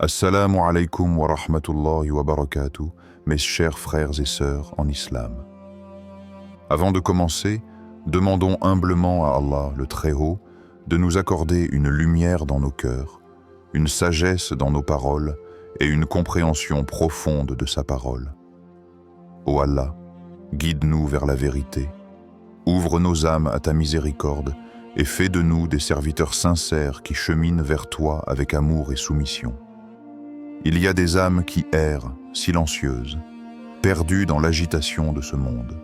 Assalamu alaikum wa rahmatullahi wa barakatuh, mes chers frères et sœurs en islam. Avant de commencer, demandons humblement à Allah, le Très-Haut, de nous accorder une lumière dans nos cœurs, une sagesse dans nos paroles et une compréhension profonde de sa parole. Ô Allah, guide-nous vers la vérité, ouvre nos âmes à ta miséricorde et fais de nous des serviteurs sincères qui cheminent vers toi avec amour et soumission. Il y a des âmes qui errent, silencieuses, perdues dans l'agitation de ce monde.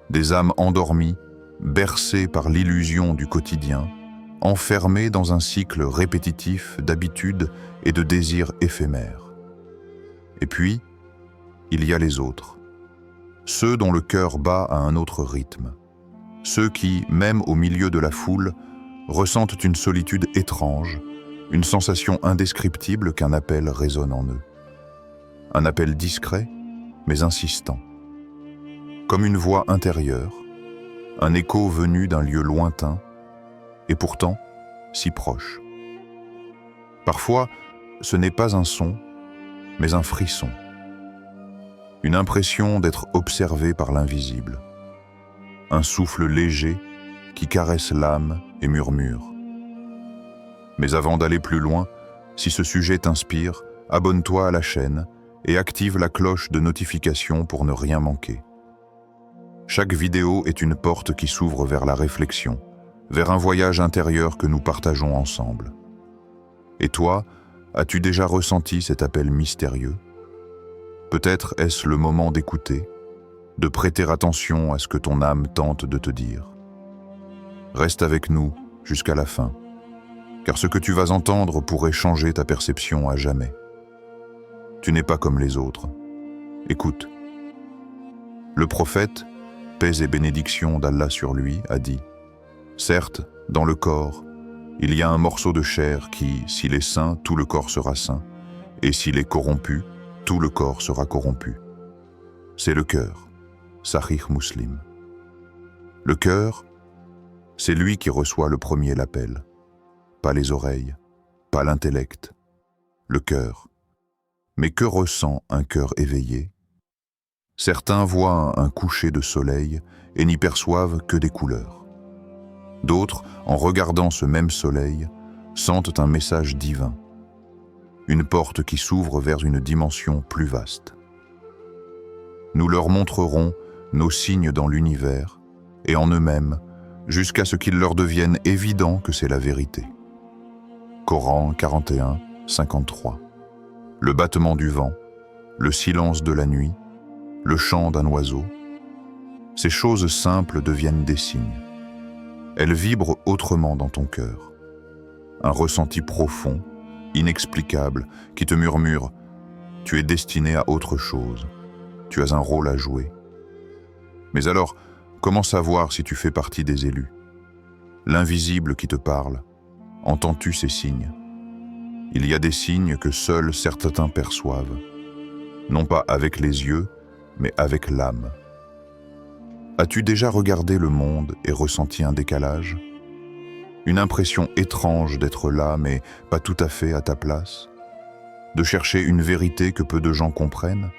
Des âmes endormies, bercées par l'illusion du quotidien, enfermées dans un cycle répétitif d'habitudes et de désirs éphémères. Et puis, il y a les autres, ceux dont le cœur bat à un autre rythme, ceux qui, même au milieu de la foule, ressentent une solitude étrange, une sensation indescriptible qu'un appel résonne en eux. Un appel discret, mais insistant. Comme une voix intérieure, un écho venu d'un lieu lointain, et pourtant si proche. Parfois, ce n'est pas un son, mais un frisson. Une impression d'être observé par l'invisible. Un souffle léger qui caresse l'âme et murmure. Mais avant d'aller plus loin, si ce sujet t'inspire, abonne-toi à la chaîne et active la cloche de notification pour ne rien manquer. Chaque vidéo est une porte qui s'ouvre vers la réflexion, vers un voyage intérieur que nous partageons ensemble. Et toi, as-tu déjà ressenti cet appel mystérieux? Peut-être est-ce le moment d'écouter, de prêter attention à ce que ton âme tente de te dire. Reste avec nous jusqu'à la fin, car ce que tu vas entendre pourrait changer ta perception à jamais. Tu n'es pas comme les autres. Écoute. Le prophète, paix et bénédiction d'Allah sur lui, a dit « Certes, dans le corps, il y a un morceau de chair qui, s'il est sain, tout le corps sera sain, et s'il est corrompu, tout le corps sera corrompu. C'est le cœur. » Sahih Muslim. Le cœur, c'est lui qui reçoit le premier l'appel. Pas les oreilles, pas l'intellect, le cœur. Mais que ressent un cœur éveillé? Certains voient un coucher de soleil et n'y perçoivent que des couleurs. D'autres, en regardant ce même soleil, sentent un message divin, une porte qui s'ouvre vers une dimension plus vaste. Nous leur montrerons nos signes dans l'univers et en eux-mêmes, jusqu'à ce qu'il leur devienne évident que c'est la vérité. Coran 41, 53. Le battement du vent, le silence de la nuit, le chant d'un oiseau. Ces choses simples deviennent des signes. Elles vibrent autrement dans ton cœur. Un ressenti profond, inexplicable, qui te murmure « Tu es destiné à autre chose, tu as un rôle à jouer. » Mais alors, comment savoir si tu fais partie des élus? L'invisible qui te parle, entends-tu ces signes? Il y a des signes que seuls certains perçoivent, non pas avec les yeux, mais avec l'âme. As-tu déjà regardé le monde et ressenti un décalage? Une impression étrange d'être là, mais pas tout à fait à ta place? De chercher une vérité que peu de gens comprennent?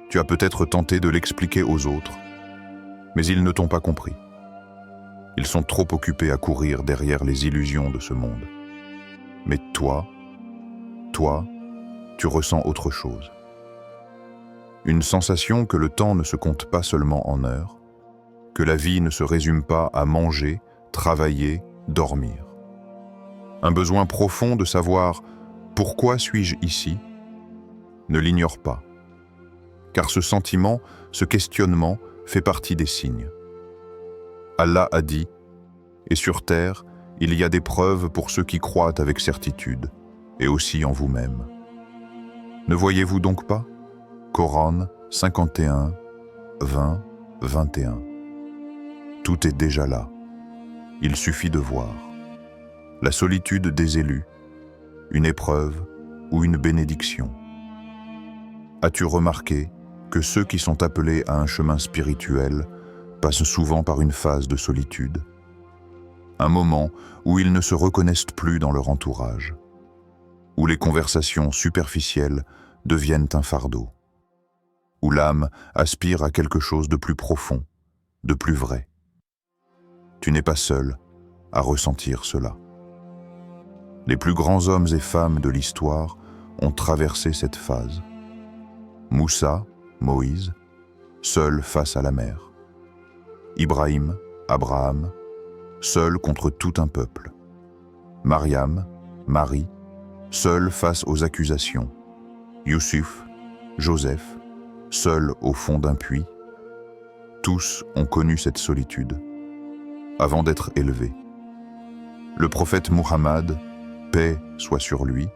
Tu as peut-être tenté de l'expliquer aux autres, mais ils ne t'ont pas compris. Ils sont trop occupés à courir derrière les illusions de ce monde. Mais toi, tu ressens autre chose. Une sensation que le temps ne se compte pas seulement en heures, que la vie ne se résume pas à manger, travailler, dormir. Un besoin profond de savoir « Pourquoi suis-je ici ?» Ne l'ignore pas, car ce sentiment, ce questionnement fait partie des signes. Allah a dit « Et sur terre, il y a des preuves pour ceux qui croient avec certitude, et aussi en vous-même. » Ne voyez-vous donc pas? Coran 51, 20, 21. Tout est déjà là. Il suffit de voir. La solitude des élus, une épreuve ou une bénédiction. As-tu remarqué que ceux qui sont appelés à un chemin spirituel passent souvent par une phase de solitude? Un moment où ils ne se reconnaissent plus dans leur entourage. où les conversations superficielles deviennent un fardeau, où l'âme aspire à quelque chose de plus profond, de plus vrai. Tu n'es pas seul à ressentir cela. Les plus grands hommes et femmes de l'histoire ont traversé cette phase. Moussa, Moïse, seul face à la mer. Ibrahim, Abraham, seul contre tout un peuple. Mariam, Marie, seul face aux accusations. Youssouf, Joseph, seul au fond d'un puits. Tous ont connu cette solitude avant d'être élevés. Le prophète Muhammad, paix soit sur lui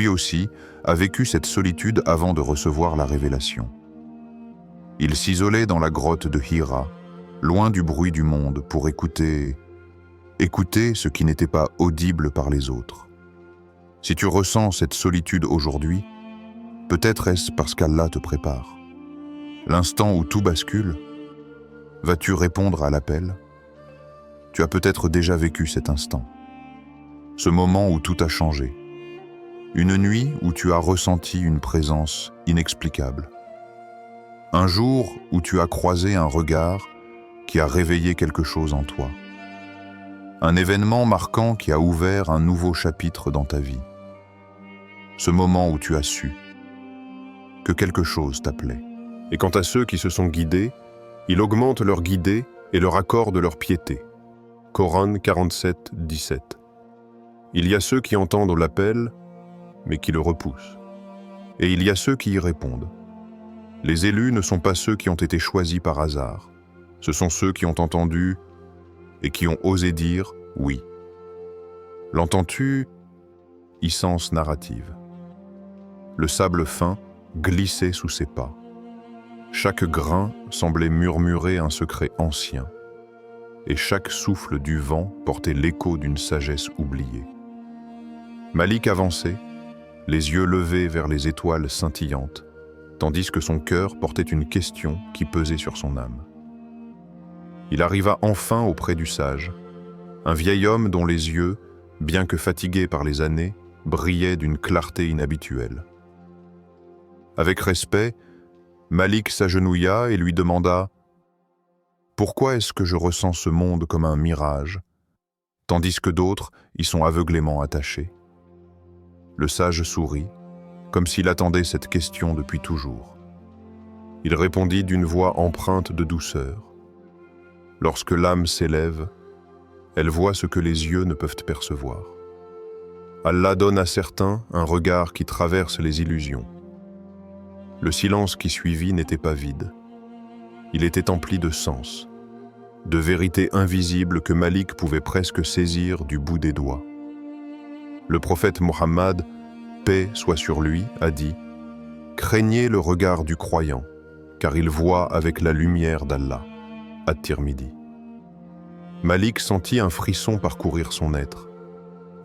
aussi a vécu cette solitude avant de recevoir la révélation. Il s'isolait dans la grotte de Hira, loin du bruit du monde, pour écouter ce qui n'était pas audible par les autres. Si tu ressens cette solitude aujourd'hui, peut-être est-ce parce qu'Allah te prépare. L'instant où tout bascule, vas-tu répondre à l'appel? Tu as peut-être déjà vécu cet instant, ce moment où tout a changé. Une nuit où tu as ressenti une présence inexplicable. Un jour où tu as croisé un regard qui a réveillé quelque chose en toi. Un événement marquant qui a ouvert un nouveau chapitre dans ta vie. Ce moment où tu as su que quelque chose t'appelait. Et quant à ceux qui se sont guidés, il augmente leur guidée et leur accorde leur piété. Coran 47, 17. Il y a ceux qui entendent l'appel, mais qui le repoussent. Et il y a ceux qui y répondent. Les élus ne sont pas ceux qui ont été choisis par hasard. Ce sont ceux qui ont entendu et qui ont osé dire oui. L'entends-tu? Essence narrative. Le sable fin glissait sous ses pas. Chaque grain semblait murmurer un secret ancien, et chaque souffle du vent portait l'écho d'une sagesse oubliée. Malik avançait, les yeux levés vers les étoiles scintillantes, tandis que son cœur portait une question qui pesait sur son âme. Il arriva enfin auprès du sage, un vieil homme dont les yeux, bien que fatigués par les années, brillaient d'une clarté inhabituelle. Avec respect, Malik s'agenouilla et lui demanda « Pourquoi est-ce que je ressens ce monde comme un mirage, tandis que d'autres y sont aveuglément attachés ?» Le sage sourit, comme s'il attendait cette question depuis toujours. Il répondit d'une voix empreinte de douceur. Lorsque l'âme s'élève, elle voit ce que les yeux ne peuvent percevoir. Allah donne à certains un regard qui traverse les illusions. Le silence qui suivit n'était pas vide. Il était empli de sens, de vérités invisibles que Malik pouvait presque saisir du bout des doigts. Le prophète Mohammed, paix soit sur lui, a dit « Craignez le regard du croyant, car il voit avec la lumière d'Allah. » At-Tirmidhi. Malik sentit un frisson parcourir son être.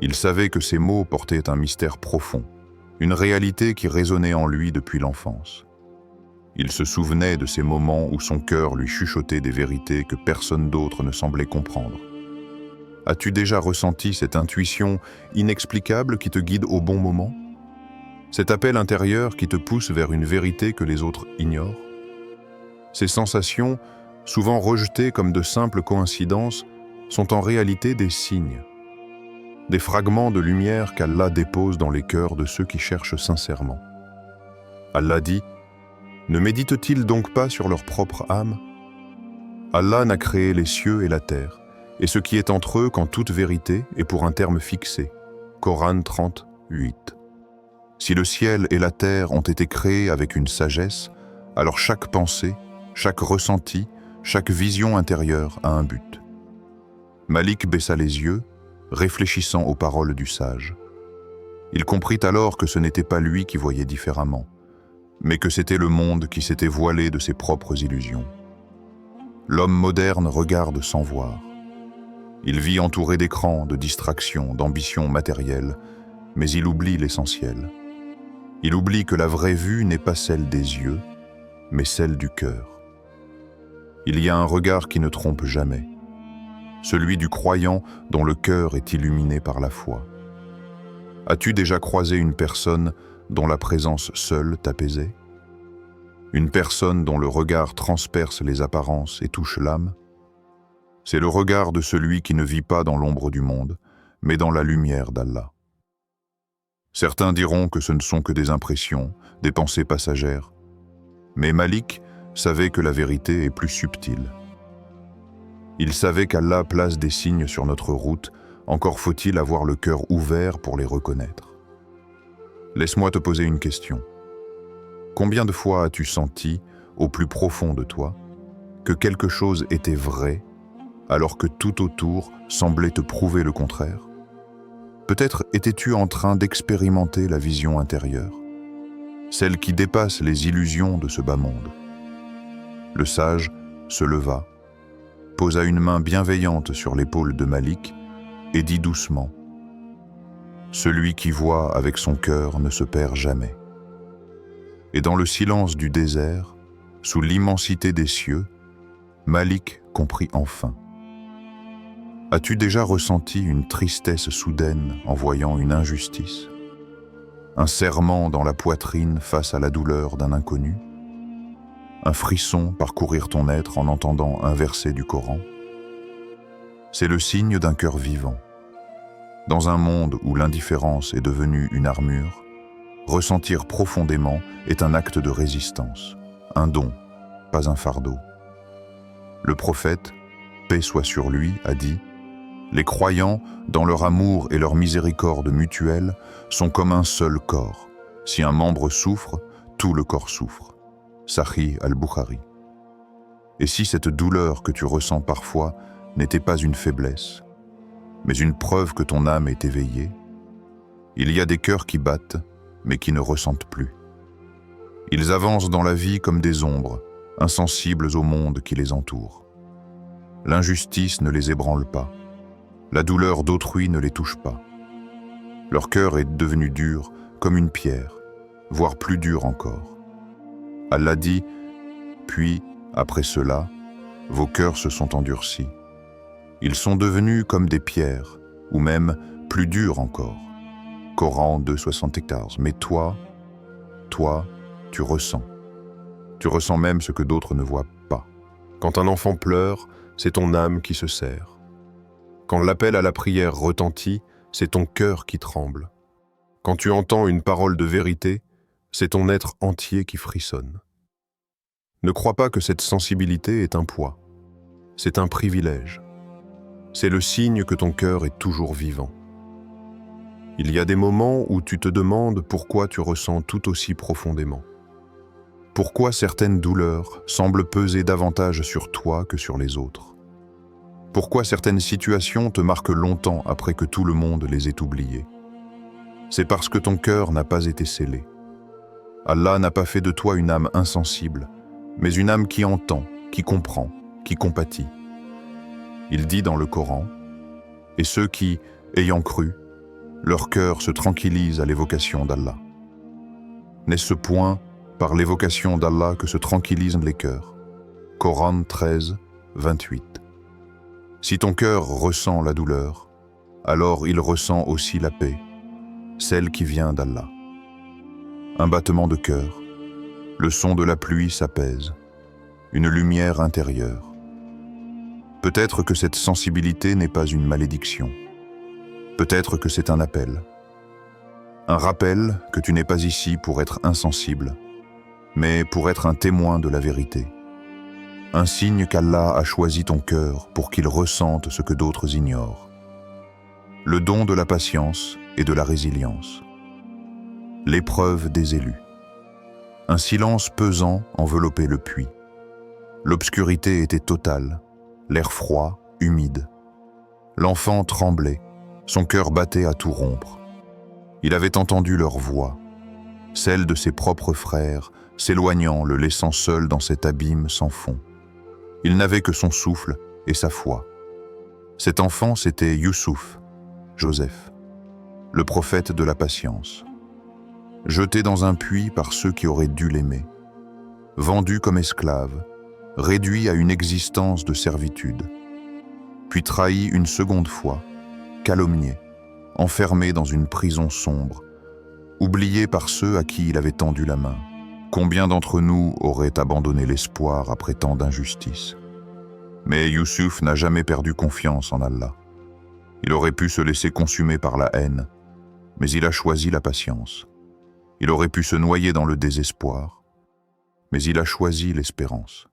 Il savait que ces mots portaient un mystère profond, une réalité qui résonnait en lui depuis l'enfance. Il se souvenait de ces moments où son cœur lui chuchotait des vérités que personne d'autre ne semblait comprendre. As-tu déjà ressenti cette intuition inexplicable qui te guide au bon moment? Cet appel intérieur qui te pousse vers une vérité que les autres ignorent? Ces sensations, souvent rejetées comme de simples coïncidences, sont en réalité des signes, des fragments de lumière qu'Allah dépose dans les cœurs de ceux qui cherchent sincèrement. Allah dit « Ne méditent-ils donc pas sur leur propre âme? Allah n'a créé les cieux et la terre, et ce qui est entre eux qu'en toute vérité et pour un terme fixé. » Coran 30, 8. Si le ciel et la terre ont été créés avec une sagesse, alors chaque pensée, chaque ressenti, chaque vision intérieure a un but. Malik baissa les yeux, réfléchissant aux paroles du sage. Il comprit alors que ce n'était pas lui qui voyait différemment, mais que c'était le monde qui s'était voilé de ses propres illusions. L'homme moderne regarde sans voir. Il vit entouré d'écrans, de distractions, d'ambitions matérielles, mais il oublie l'essentiel. Il oublie que la vraie vue n'est pas celle des yeux, mais celle du cœur. Il y a un regard qui ne trompe jamais, celui du croyant dont le cœur est illuminé par la foi. As-tu déjà croisé une personne dont la présence seule t'apaisait? Une personne dont le regard transperce les apparences et touche l'âme? C'est le regard de celui qui ne vit pas dans l'ombre du monde, mais dans la lumière d'Allah. Certains diront que ce ne sont que des impressions, des pensées passagères. Mais Malik savait que la vérité est plus subtile. Il savait qu'Allah place des signes sur notre route, encore faut-il avoir le cœur ouvert pour les reconnaître. Laisse-moi te poser une question. Combien de fois as-tu senti, au plus profond de toi, que quelque chose était vrai, alors que tout autour semblait te prouver le contraire? Peut-être étais-tu en train d'expérimenter la vision intérieure, celle qui dépasse les illusions de ce bas monde. Le sage se leva, posa une main bienveillante sur l'épaule de Malik et dit doucement: « Celui qui voit avec son cœur ne se perd jamais. » Et dans le silence du désert, sous l'immensité des cieux, Malik comprit enfin. As-tu déjà ressenti une tristesse soudaine en voyant une injustice? Un serrement dans la poitrine face à la douleur d'un inconnu? Un frisson parcourir ton être en entendant un verset du Coran? C'est le signe d'un cœur vivant. Dans un monde où l'indifférence est devenue une armure, ressentir profondément est un acte de résistance, un don, pas un fardeau. Le prophète, paix soit sur lui, a dit: « Les croyants, dans leur amour et leur miséricorde mutuelle, sont comme un seul corps. Si un membre souffre, tout le corps souffre. » Sahih al-Bukhari. Et si cette douleur que tu ressens parfois n'était pas une faiblesse, mais une preuve que ton âme est éveillée, il y a des cœurs qui battent, mais qui ne ressentent plus. Ils avancent dans la vie comme des ombres, insensibles au monde qui les entoure. L'injustice ne les ébranle pas. La douleur d'autrui ne les touche pas. Leur cœur est devenu dur comme une pierre, voire plus dur encore. Allah dit: « Puis, après cela, vos cœurs se sont endurcis. Ils sont devenus comme des pierres, ou même plus durs encore. » Coran 2,74. Mais toi, tu ressens. Tu ressens même ce que d'autres ne voient pas. Quand un enfant pleure, c'est ton âme qui se serre. Quand l'appel à la prière retentit, c'est ton cœur qui tremble. Quand tu entends une parole de vérité, c'est ton être entier qui frissonne. Ne crois pas que cette sensibilité est un poids. C'est un privilège. C'est le signe que ton cœur est toujours vivant. Il y a des moments où tu te demandes pourquoi tu ressens tout aussi profondément. Pourquoi certaines douleurs semblent peser davantage sur toi que sur les autres? Pourquoi certaines situations te marquent longtemps après que tout le monde les ait oubliées? C'est parce que ton cœur n'a pas été scellé. Allah n'a pas fait de toi une âme insensible, mais une âme qui entend, qui comprend, qui compatit. Il dit dans le Coran: « Et ceux qui, ayant cru, leur cœur se tranquillise à l'évocation d'Allah. » N'est-ce ce point par l'évocation d'Allah que se tranquillisent les cœurs? Coran 13, 28. Si ton cœur ressent la douleur, alors il ressent aussi la paix, celle qui vient d'Allah. Un battement de cœur, le son de la pluie s'apaise, une lumière intérieure. Peut-être que cette sensibilité n'est pas une malédiction. Peut-être que c'est un appel. Un rappel que tu n'es pas ici pour être insensible, mais pour être un témoin de la vérité. Un signe qu'Allah a choisi ton cœur pour qu'il ressente ce que d'autres ignorent. Le don de la patience et de la résilience. L'épreuve des élus. Un silence pesant enveloppait le puits. L'obscurité était totale, l'air froid, humide. L'enfant tremblait, son cœur battait à tout rompre. Il avait entendu leur voix, celle de ses propres frères, s'éloignant, le laissant seul dans cet abîme sans fond. Il n'avait que son souffle et sa foi. Cet enfant, c'était Youssouf, Joseph, le prophète de la patience. Jeté dans un puits par ceux qui auraient dû l'aimer, vendu comme esclave, réduit à une existence de servitude, puis trahi une seconde fois, calomnié, enfermé dans une prison sombre, oublié par ceux à qui il avait tendu la main. Combien d'entre nous auraient abandonné l'espoir après tant d'injustice? Mais Youssouf n'a jamais perdu confiance en Allah. Il aurait pu se laisser consumer par la haine, mais il a choisi la patience. Il aurait pu se noyer dans le désespoir, mais il a choisi l'espérance.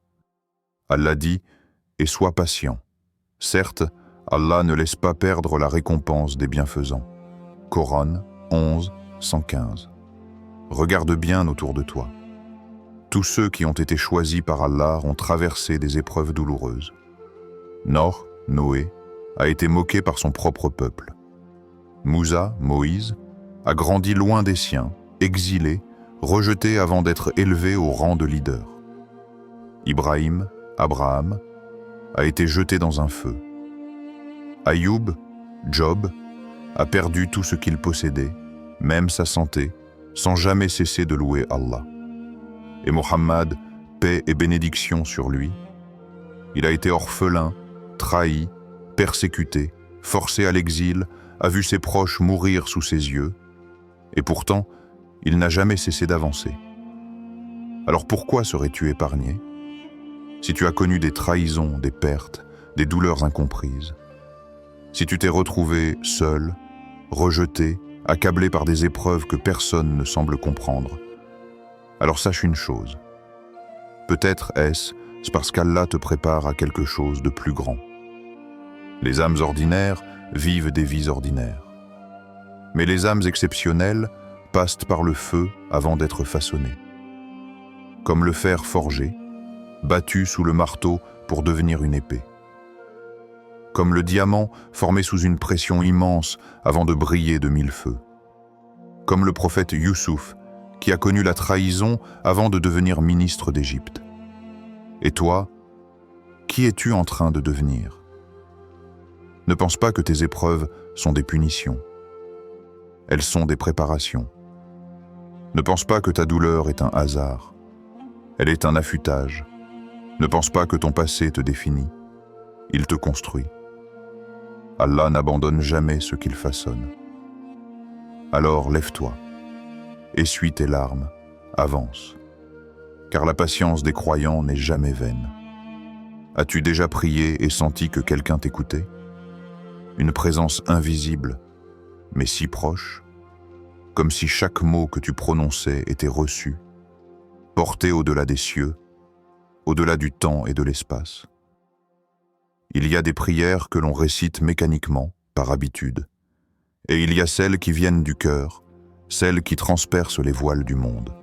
Allah dit « Et sois patient ». Certes, Allah ne laisse pas perdre la récompense des bienfaisants. Coran 11, 115. Regarde bien autour de toi. Tous ceux qui ont été choisis par Allah ont traversé des épreuves douloureuses. Noé, a été moqué par son propre peuple. Moussa, Moïse, a grandi loin des siens, exilé, rejeté avant d'être élevé au rang de leader. Ibrahim, Abraham, a été jeté dans un feu. Ayoub, Job, a perdu tout ce qu'il possédait, même sa santé, sans jamais cesser de louer Allah. Et Mohammed, paix et bénédiction sur lui, il a été orphelin, trahi, persécuté, forcé à l'exil, a vu ses proches mourir sous ses yeux, et pourtant, il n'a jamais cessé d'avancer. Alors pourquoi serais-tu épargné? Si tu as connu des trahisons, des pertes, des douleurs incomprises, si tu t'es retrouvé seul, rejeté, accablé par des épreuves que personne ne semble comprendre, alors sache une chose. Peut-être est-ce parce qu'Allah te prépare à quelque chose de plus grand. Les âmes ordinaires vivent des vies ordinaires. Mais les âmes exceptionnelles passent par le feu avant d'être façonnées. Comme le fer forgé, battu sous le marteau pour devenir une épée. Comme le diamant formé sous une pression immense avant de briller de mille feux. Comme le prophète Youssouf, qui a connu la trahison avant de devenir ministre d'Égypte. Et toi, qui es-tu en train de devenir? Ne pense pas que tes épreuves sont des punitions. Elles sont des préparations. Ne pense pas que ta douleur est un hasard. Elle est un affûtage. Ne pense pas que ton passé te définit. Il te construit. Allah n'abandonne jamais ce qu'il façonne. Alors lève-toi. Essuie tes larmes, avance. Car la patience des croyants n'est jamais vaine. As-tu déjà prié et senti que quelqu'un t'écoutait? Une présence invisible, mais si proche, comme si chaque mot que tu prononçais était reçu, porté au-delà des cieux, au-delà du temps et de l'espace. Il y a des prières que l'on récite mécaniquement, par habitude, et il y a celles qui viennent du cœur, celles qui transpercent les voiles du monde.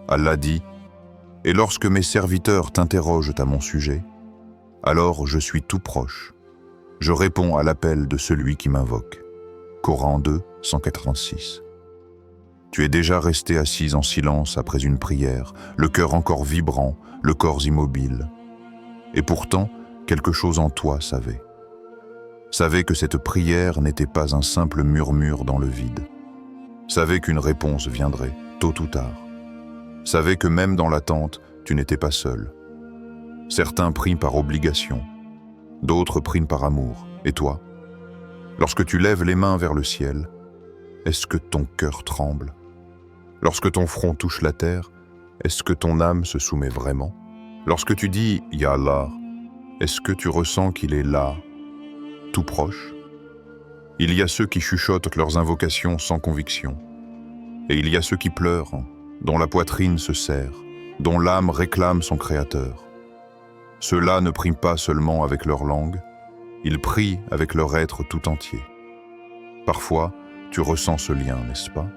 Allah dit « Et lorsque mes serviteurs t'interrogent à mon sujet, alors je suis tout proche. Je réponds à l'appel de celui qui m'invoque. » Coran 2, 186. Tu es déjà resté assise en silence après une prière, le cœur encore vibrant, le corps immobile. Et pourtant, quelque chose en toi savait. Savait que cette prière n'était pas un simple murmure dans le vide. Savait qu'une réponse viendrait, tôt ou tard. Savait que même dans l'attente, tu n'étais pas seul. Certains prient par obligation, d'autres prient par amour. Et toi? Lorsque tu lèves les mains vers le ciel, est-ce que ton cœur tremble? Lorsque ton front touche la terre, est-ce que ton âme se soumet vraiment? Lorsque tu dis « Ya Allah », est-ce que tu ressens qu'il est là, tout proche? Il y a ceux qui chuchotent leurs invocations sans conviction. Et il y a ceux qui pleurent, dont la poitrine se serre, dont l'âme réclame son Créateur. Ceux-là ne prient pas seulement avec leur langue, ils prient avec leur être tout entier. Parfois, tu ressens ce lien, n'est-ce pas?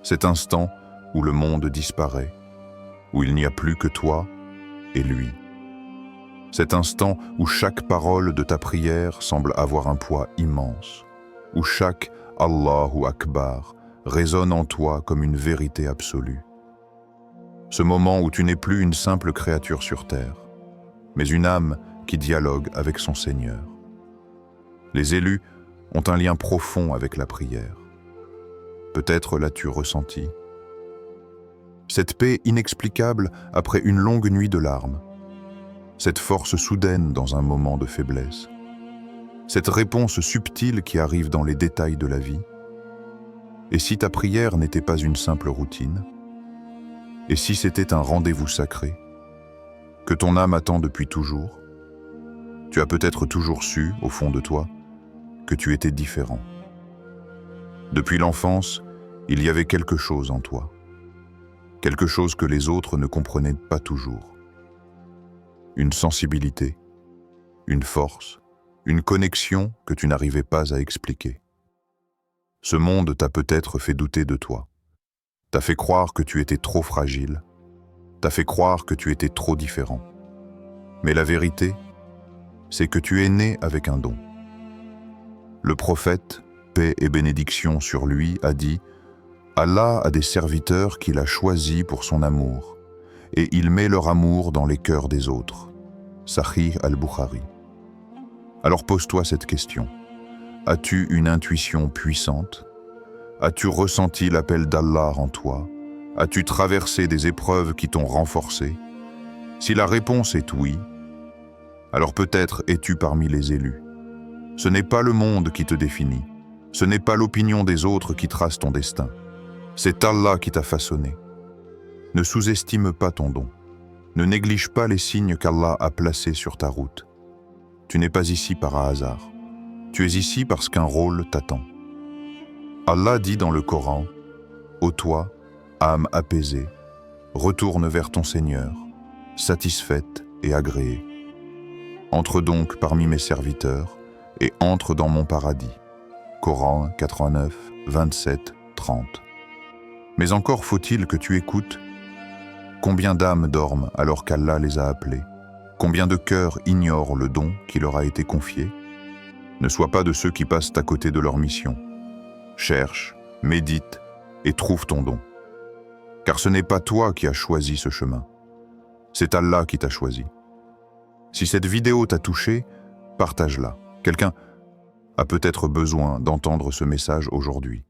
Cet instant où le monde disparaît, où il n'y a plus que toi et lui. Cet instant où chaque parole de ta prière semble avoir un poids immense, où chaque Allahu Akbar résonne en toi comme une vérité absolue. Ce moment où tu n'es plus une simple créature sur terre, mais une âme qui dialogue avec son Seigneur. Les élus ont un lien profond avec la prière. Peut-être l'as-tu ressenti. Cette paix inexplicable après une longue nuit de larmes. Cette force soudaine dans un moment de faiblesse. cette réponse subtile qui arrive dans les détails de la vie? Et si ta prière n'était pas une simple routine? Et si c'était un rendez-vous sacré, que ton âme attend depuis toujours? Tu as peut-être toujours su, au fond de toi, que tu étais différent. Depuis l'enfance, il y avait quelque chose en toi, quelque chose que les autres ne comprenaient pas toujours. Une sensibilité, une force, une connexion que tu n'arrivais pas à expliquer. Ce monde t'a peut-être fait douter de toi, t'a fait croire que tu étais trop fragile, t'a fait croire que tu étais trop différent. Mais la vérité, c'est que tu es né avec un don. Le prophète, paix et bénédiction sur lui, a dit « Allah a des serviteurs qu'il a choisis pour son amour, et il met leur amour dans les cœurs des autres. » Sahih al-Bukhari. Alors pose-toi cette question. As-tu une intuition puissante? As-tu ressenti l'appel d'Allah en toi? As-tu traversé des épreuves qui t'ont renforcé? Si la réponse est oui, alors peut-être es-tu parmi les élus. Ce n'est pas le monde qui te définit. Ce n'est pas l'opinion des autres qui trace ton destin. C'est Allah qui t'a façonné. Ne sous-estime pas ton don. Ne néglige pas les signes qu'Allah a placés sur ta route. Tu n'es pas ici par hasard. Tu es ici parce qu'un rôle t'attend. Allah dit dans le Coran « Ô toi, âme apaisée, retourne vers ton Seigneur, satisfaite et agréée. Entre donc parmi mes serviteurs et entre dans mon paradis. » Coran 89, 27, 30. Mais encore faut-il que tu écoutes. Combien d'âmes dorment alors qu'Allah les a appelées? Combien de cœurs ignorent le don qui leur a été confié? Ne sois pas de ceux qui passent à côté de leur mission. Cherche, médite et trouve ton don. Car ce n'est pas toi qui as choisi ce chemin. C'est Allah qui t'a choisi. Si cette vidéo t'a touché, partage-la. Quelqu'un a peut-être besoin d'entendre ce message aujourd'hui.